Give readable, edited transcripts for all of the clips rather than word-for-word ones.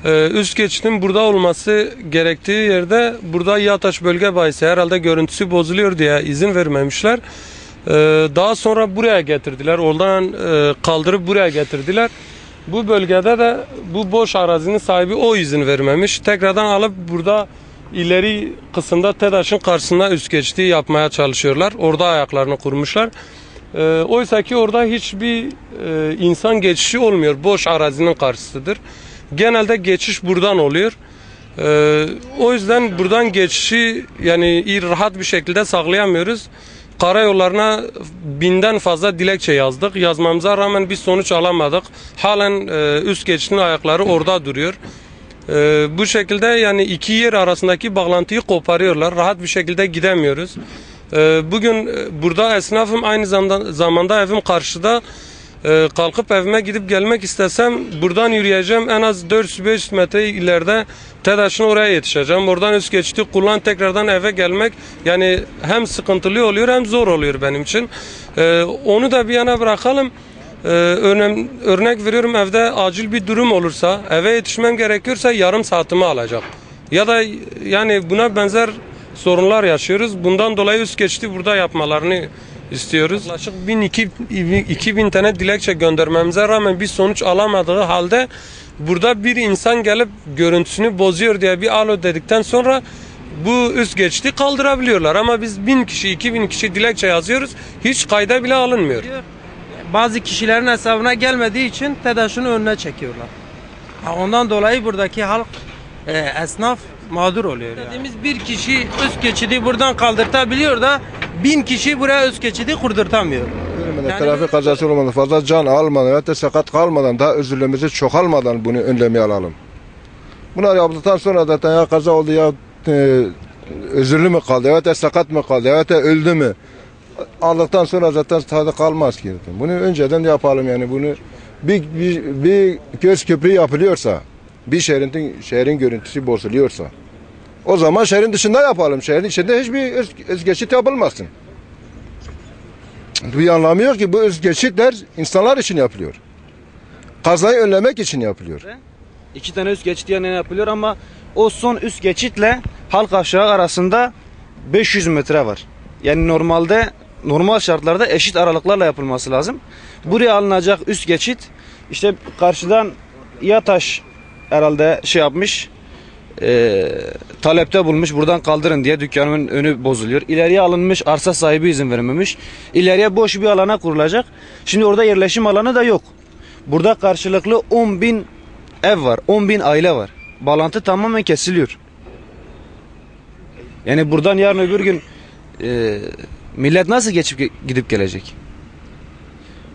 Üst geçidin burada olması gerektiği yerde burada Yataş bölge bahisi herhalde görüntüsü bozuluyor diye izin vermemişler. Daha sonra buraya getirdiler. Oradan kaldırıp buraya getirdiler. Bu bölgede de bu boş arazinin sahibi o izin vermemiş. Tekrardan alıp burada ileri kısımda TEDAŞ'ın karşısında üst geçidi yapmaya çalışıyorlar. Orada ayaklarını kurmuşlar. Oysa ki orada hiçbir insan geçişi olmuyor. Boş arazinin karşısıdır. Genelde geçiş buradan oluyor. O yüzden buradan geçişi yani rahat bir şekilde sağlayamıyoruz. Karayollarına 1000'den fazla dilekçe yazdık. Yazmamıza rağmen bir sonuç alamadık. Halen üst geçidin ayakları orada duruyor. Bu şekilde yani iki yer arasındaki bağlantıyı koparıyorlar. Rahat bir şekilde gidemiyoruz. Bugün burada esnafım, aynı zamanda evim karşıda. Kalkıp evime gidip gelmek istesem buradan yürüyeceğim. En az 400-500 metre ileride TEDAŞ'ın oraya yetişeceğim. Oradan üst geçiti tekrardan eve gelmek yani hem sıkıntılı oluyor hem zor oluyor benim için. Onu da bir yana bırakalım. Örnek veriyorum, evde acil bir durum olursa, eve yetişmem gerekiyorsa yarım saatimi alacak. Ya da yani buna benzer sorunlar yaşıyoruz. Bundan dolayı üst geçiti burada yapmalarını istiyoruz. Yaklaşık 1000-2000 tane dilekçe göndermemize rağmen bir sonuç alamadığı halde burada bir insan gelip görüntüsünü bozuyor diye bir alo dedikten sonra bu üst geçiti kaldırabiliyorlar. Ama biz 1000 kişi, 2000 kişi dilekçe yazıyoruz. Hiç kayda bile alınmıyor. Bazı kişilerin hesabına gelmediği için TEDAŞ'ın önüne çekiyorlar. Ondan dolayı buradaki halk, esnaf mağdur oluyor. Dediğimiz bir kişi üst geçidi buradan kaldırtabiliyor da 1000 kişi buraya üst geçidi kurdurtamıyor. Yani trafik kazası olmadan, fazla can almadan veya sakat kalmadan, daha özürlerimizi çoğalmadan bunu önlemi alalım. Bunlar yaptıktan sonra zaten ya kaza oldu ya özürlü mü kaldı ya da sakat mı kaldı ya da öldü mü? Aldıktan sonra zaten tadı kalmaz ki. Bunu önceden yapalım yani, bunu bir göz köprü yapılıyorsa, bir şehrin görüntüsü bozuluyorsa, o zaman şehrin dışında yapalım. Şehrin içinde hiçbir öz geçit yapılmasın. Bir anlamı yok ki, bu öz geçitler insanlar için yapılıyor. Kazayı önlemek için yapılıyor. 2 tane üst geçit yanına yapılıyor ama o son üst geçitle halk aşağı arasında 500 metre var. Yani normal şartlarda eşit aralıklarla yapılması lazım. Buraya alınacak üst geçit işte karşıdan Yataş herhalde yapmış, talepte bulmuş, buradan kaldırın diye dükkanın önü bozuluyor. İleriye alınmış, arsa sahibi izin vermemiş. İleriye boş bir alana kurulacak. Şimdi orada yerleşim alanı da yok. Burada karşılıklı 10.000 ev var, 10.000 aile var. Bağlantı tamamen kesiliyor. Yani buradan yarın öbür gün millet nasıl gidip gelecek?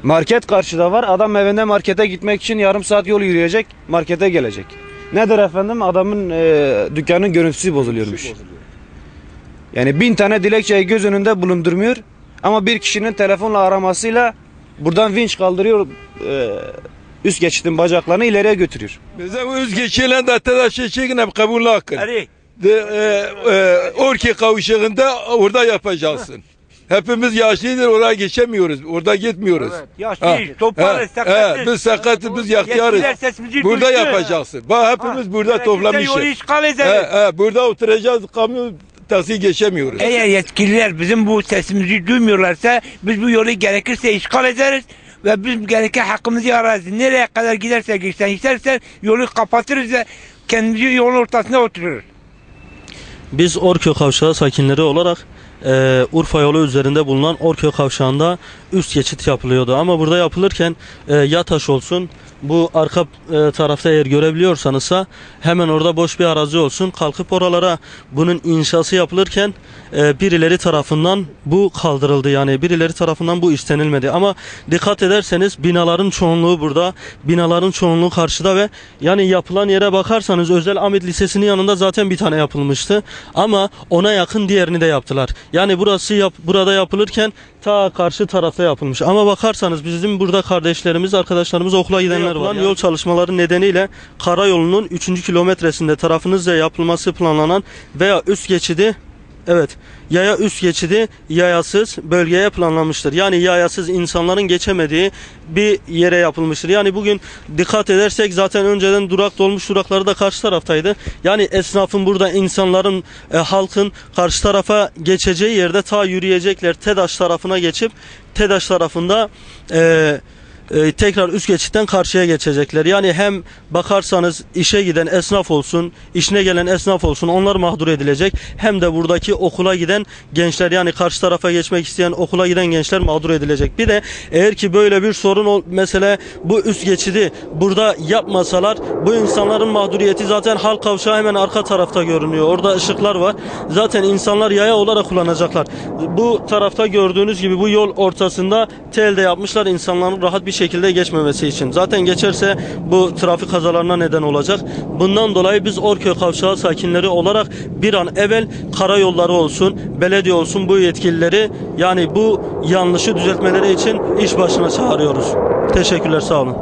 Market karşıda var. Adam evinde markete gitmek için yarım saat yol yürüyecek, markete gelecek. Nedir efendim? Adamın dükkanın görüntüsü bozuluyormuş. Yani 1000 tane dilekçeyi göz önünde bulundurmuyor. Ama bir kişinin telefonla aramasıyla buradan vinç kaldırıyor, üst geçitin bacaklarını ileriye götürüyor. Bizim üst geçiyle de TEDAŞ'ı çekine kabul hakkın. Orki kavşağında orada yapacaksın. Hepimiz yaşlıdır, oraya geçemiyoruz, orada gitmiyoruz. Evet, yaşlıyız, toparız, sakatız. Biz sakatız, biz yahtiyarız. Burada yapacaksın. Bak hepimiz burada toplamışız. Burada oturacağız, kamyon taksi geçemiyoruz. Eğer yetkililer bizim bu sesimizi duymuyorlarsa biz bu yolu gerekirse işgal ederiz ve biz gereken hakkımızı ararız. Nereye kadar giderse gitsen istersen yolu kapatırız ve kendimizi yolun ortasına otururuz. Biz Orköy Kavşağı sakinleri olarak Urfa yolu üzerinde bulunan Orköy Kavşağı'nda üst geçit yapılıyordu. Ama burada yapılırken Yataş olsun, bu arka tarafta eğer görebiliyorsanızsa hemen orada boş bir arazi olsun, kalkıp oralara bunun inşası yapılırken birileri tarafından bu kaldırıldı, yani birileri tarafından bu istenilmedi. Ama dikkat ederseniz binaların çoğunluğu burada, binaların çoğunluğu karşıda ve yani yapılan yere bakarsanız Özel Ahmet Lisesi'nin yanında zaten bir tane yapılmıştı ama ona yakın diğerini de yaptılar. Yani burada yapılırken ta karşı tarafta yapılmış. Ama bakarsanız bizim burada kardeşlerimiz, arkadaşlarımız, okula gidenler var. Yol çalışmaları nedeniyle karayolunun 3. kilometresinde tarafınızca yapılması planlanan veya üst geçidi Evet, yaya üst geçidi yayasız bölgeye planlanmıştır. Yani yayasız insanların geçemediği bir yere yapılmıştır. Yani bugün dikkat edersek zaten önceden dolmuş durakları da karşı taraftaydı. Yani esnafın burada, insanların, halkın karşı tarafa geçeceği yerde ta yürüyecekler. TEDAŞ tarafına geçip TEDAŞ tarafında tekrar üst geçitten karşıya geçecekler. Yani hem bakarsanız işe giden esnaf olsun, işine gelen esnaf olsun, onlar mağdur edilecek. Hem de buradaki okula giden gençler, yani karşı tarafa geçmek isteyen okula giden gençler mağdur edilecek. Bir de eğer ki böyle bir sorun mesela bu üst geçidi burada yapmasalar, bu insanların mağduriyeti zaten halk kavşağı hemen arka tarafta görünüyor. Orada ışıklar var. Zaten insanlar yaya olarak kullanacaklar. Bu tarafta gördüğünüz gibi bu yol ortasında tel de yapmışlar insanların rahat bir şekilde geçmemesi için. Zaten geçerse bu trafik kazalarına neden olacak. Bundan dolayı biz Orköy Kavşağı sakinleri olarak bir an evvel karayolları olsun, belediye olsun, bu yetkilileri, yani bu yanlışı düzeltmeleri için iş başına çağırıyoruz. Teşekkürler, sağ olun.